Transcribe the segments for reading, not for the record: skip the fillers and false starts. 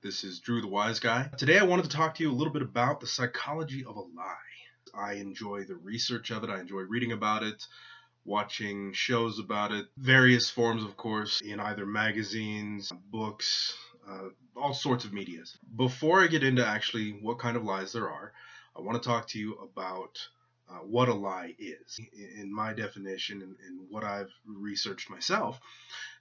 This is Drew the Wise Guy. Today I wanted to talk to you a little bit about the psychology of a lie. I enjoy the research of it. I enjoy reading about it, watching shows about it, various forms, of course, in either magazines, books, all sorts of medias. Before I get into actually what kind of lies there are, I want to talk to you about what a lie is. In my definition and what I've researched myself,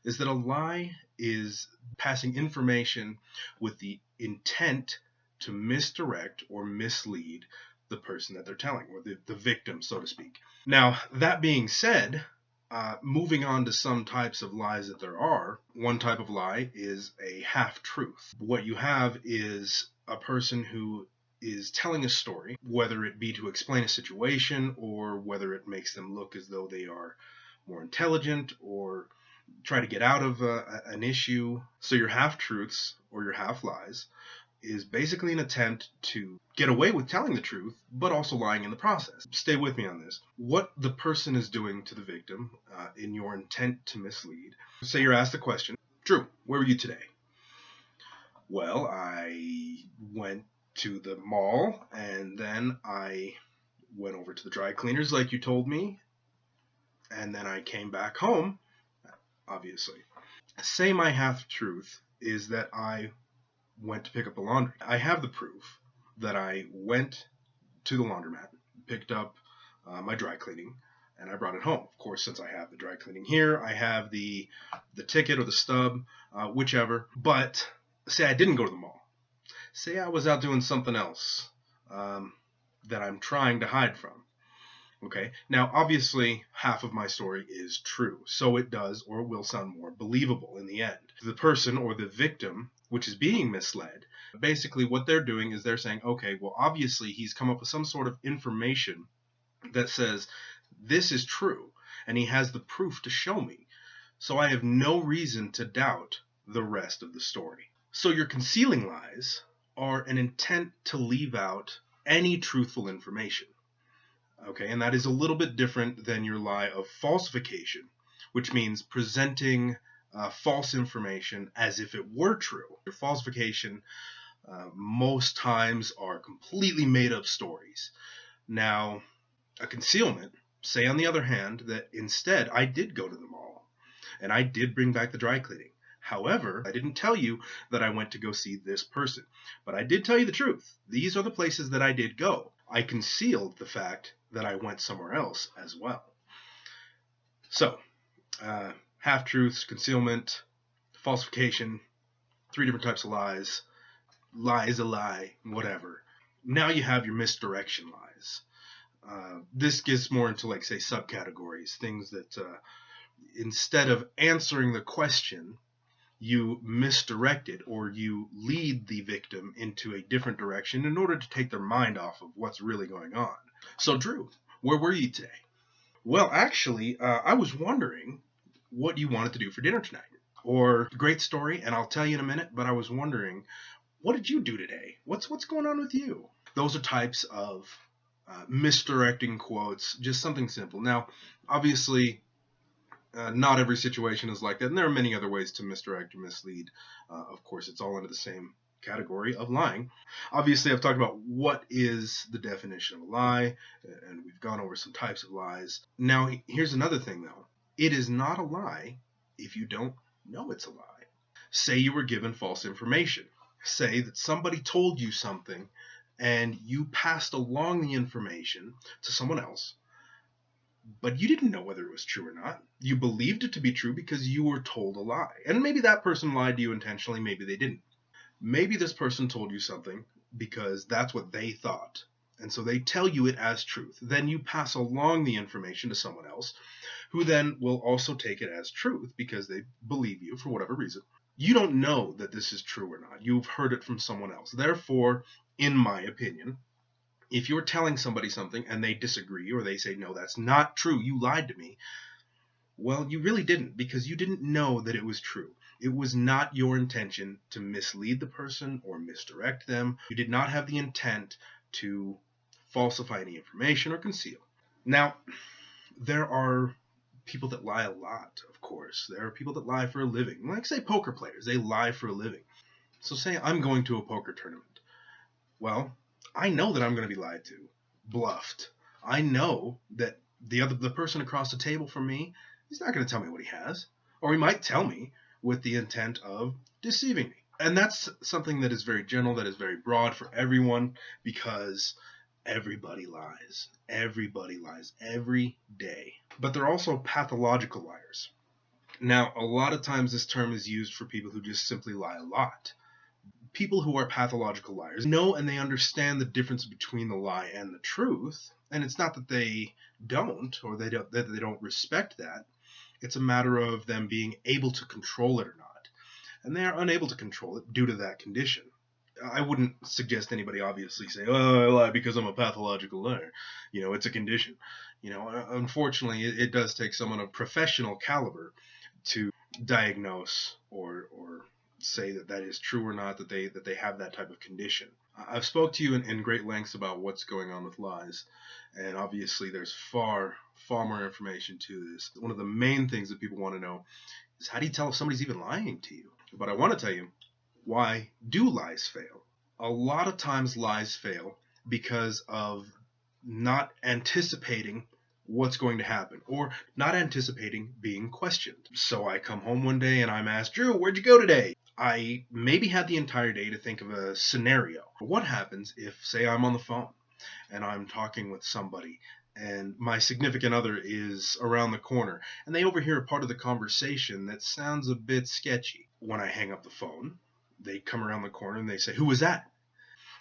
is that a lie is passing information with the intent to misdirect or mislead the person that they're telling, or the victim, so to speak. Now, that being said, moving on to some types of lies that there are, one type of lie is a half-truth. What you have is a person who is telling a story, whether it be to explain a situation or whether it makes them look as though they are more intelligent or try to get out of an issue. So your half-truths or your half-lies is basically an attempt to get away with telling the truth, but also lying in the process. Stay with me on this. What the person is doing to the victim in your intent to mislead. Say you're asked the question, Drew, where were you today? Well, I went to the mall and then I went over to the dry cleaners like you told me, and then I came back home, obviously. Say my half-truth is that I went to pick up the laundry. I have the proof that I went to the laundromat, picked up my dry cleaning, and I brought it home. Of course, since I have the dry cleaning here, I have the ticket or the stub, whichever. But say I didn't go to the mall. Say I was out doing something else that I'm trying to hide from. Okay, now obviously half of my story is true, so it does or will sound more believable in the end. The person or the victim, which is being misled, basically what they're doing is they're saying, okay, well obviously he's come up with some sort of information that says this is true, and he has the proof to show me, so I have no reason to doubt the rest of the story. So your concealing lies are an intent to leave out any truthful information. Okay, and that is a little bit different than your lie of falsification, which means presenting false information as if it were true. Your falsification most times are completely made up stories. Now, a concealment, say on the other hand, that instead I did go to the mall and I did bring back the dry cleaning. However, I didn't tell you that I went to go see this person, but I did tell you the truth. These are the places that I did go. I concealed the fact that I went somewhere else as well. So, half-truths, concealment, falsification, 3 different types of lies, lie is a lie, whatever. Now you have your misdirection lies. This gets more into, like, say, subcategories, things that instead of answering the question, you misdirect it or you lead the victim into a different direction in order to take their mind off of what's really going on. So, Drew, where were you today? Well, actually, I was wondering what you wanted to do for dinner tonight. Or, great story, and I'll tell you in a minute, but I was wondering, what did you do today? What's going on with you? Those are types of misdirecting quotes, just something simple. Now, obviously, not every situation is like that, and there are many other ways to misdirect or mislead. Of course, it's all under the same category of lying. Obviously, I've talked about what is the definition of a lie, and we've gone over some types of lies. Now, here's another thing, though. It is not a lie if you don't know it's a lie. Say you were given false information. Say that somebody told you something, and you passed along the information to someone else, but you didn't know whether it was true or not. You believed it to be true because you were told a lie. And maybe that person lied to you intentionally, maybe they didn't. Maybe this person told you something because that's what they thought, and so they tell you it as truth. Then you pass along the information to someone else, who then will also take it as truth because they believe you for whatever reason. You don't know that this is true or not. You've heard it from someone else. Therefore, in my opinion, if you're telling somebody something and they disagree or they say, no, that's not true, you lied to me, well, you really didn't, because you didn't know that it was true. It was not your intention to mislead the person or misdirect them. You did not have the intent to falsify any information or conceal. Now, there are people that lie a lot, of course. There are people that lie for a living. Like, say, poker players. They lie for a living. So say I'm going to a poker tournament. Well, I know that I'm going to be lied to, bluffed. I know that the person across the table from me, he's not going to tell me what he has, or he might tell me with the intent of deceiving me. And that's something that is very general, that is very broad for everyone, because everybody lies. Everybody lies every day. But they're also pathological liars. Now, a lot of times this term is used for people who just simply lie a lot. People who are pathological liars know and they understand the difference between the lie and the truth. And it's not that they don't, or that they don't respect that. It's a matter of them being able to control it or not. And they are unable to control it due to that condition. I wouldn't suggest anybody obviously say, "Oh, I lie because I'm a pathological liar." It's a condition. Unfortunately, it does take someone of professional caliber to diagnose or say that that is true or not, that they have that type of condition. I've spoke to you in great lengths about what's going on with lies, and obviously there's far more information to this. One of the main things that people want to know is, how do you tell if somebody's even lying to you? But I want to tell you, why do lies fail? A lot of times lies fail because of not anticipating what's going to happen, or not anticipating being questioned. So I come home one day and I'm asked, "Drew, where'd you go today?" I maybe had the entire day to think of a scenario. What happens if, say, I'm on the phone and I'm talking with somebody and my significant other is around the corner and they overhear a part of the conversation that sounds a bit sketchy? When I hang up the phone, they come around the corner and they say, "Who was that?"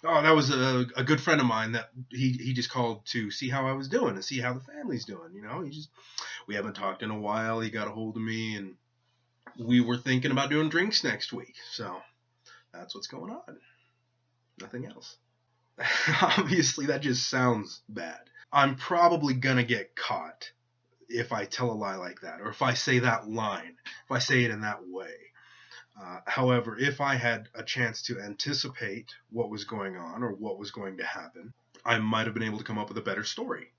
"Oh, that was a good friend of mine that he just called to see how I was doing and see how the family's doing. We haven't talked in a while. He got a hold of me and we were thinking about doing drinks next week." So that's what's going on. Nothing else. Obviously, that just sounds bad. I'm probably gonna get caught if I tell a lie like that, or if I say that line, if I say it in that way. However, if I had a chance to anticipate what was going on or what was going to happen, I might have been able to come up with a better story.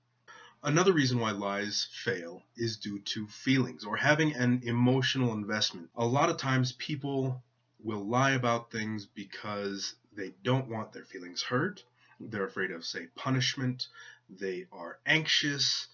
Another reason why lies fail is due to feelings or having an emotional investment. A lot of times people will lie about things because they don't want their feelings hurt. They're afraid of, say, punishment. They are anxious.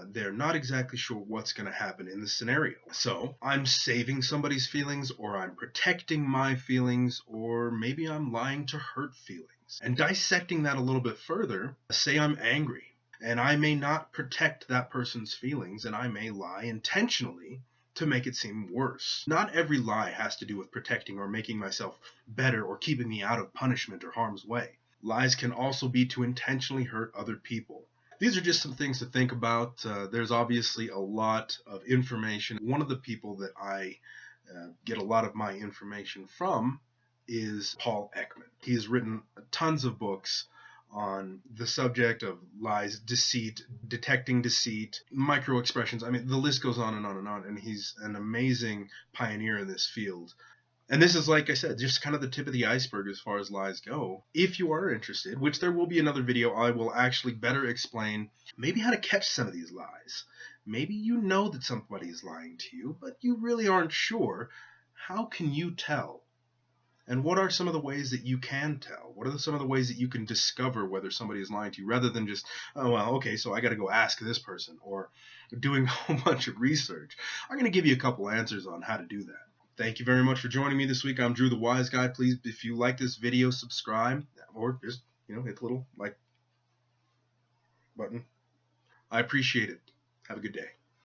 They're not exactly sure what's going to happen in the scenario. So I'm saving somebody's feelings, or I'm protecting my feelings, or maybe I'm lying to hurt feelings. And dissecting that a little bit further, say I'm angry, and I may not protect that person's feelings, and I may lie intentionally to make it seem worse. Not every lie has to do with protecting or making myself better or keeping me out of punishment or harm's way. Lies can also be to intentionally hurt other people. These are just some things to think about. There's obviously a lot of information. One of the people that I get a lot of my information from is Paul Ekman. He's written tons of books on the subject of lies, deceit, detecting deceit, micro expressions. I mean, the list goes on and on and on, and he's an amazing pioneer in this field. And this is, like I said, just kind of the tip of the iceberg as far as lies go. If you are interested, which there will be another video, I will actually better explain maybe how to catch some of these lies. Maybe you know that somebody is lying to you, but you really aren't sure. How can you tell? And what are some of the ways that you can tell? What are some of the ways that you can discover whether somebody is lying to you, rather than just, "Oh, well, okay, so I got to go ask this person," or doing a whole bunch of research? I'm going to give you a couple answers on how to do that. Thank you very much for joining me this week. I'm Drew the Wise Guy. Please, if you like this video, subscribe, or just, hit the little like button. I appreciate it. Have a good day.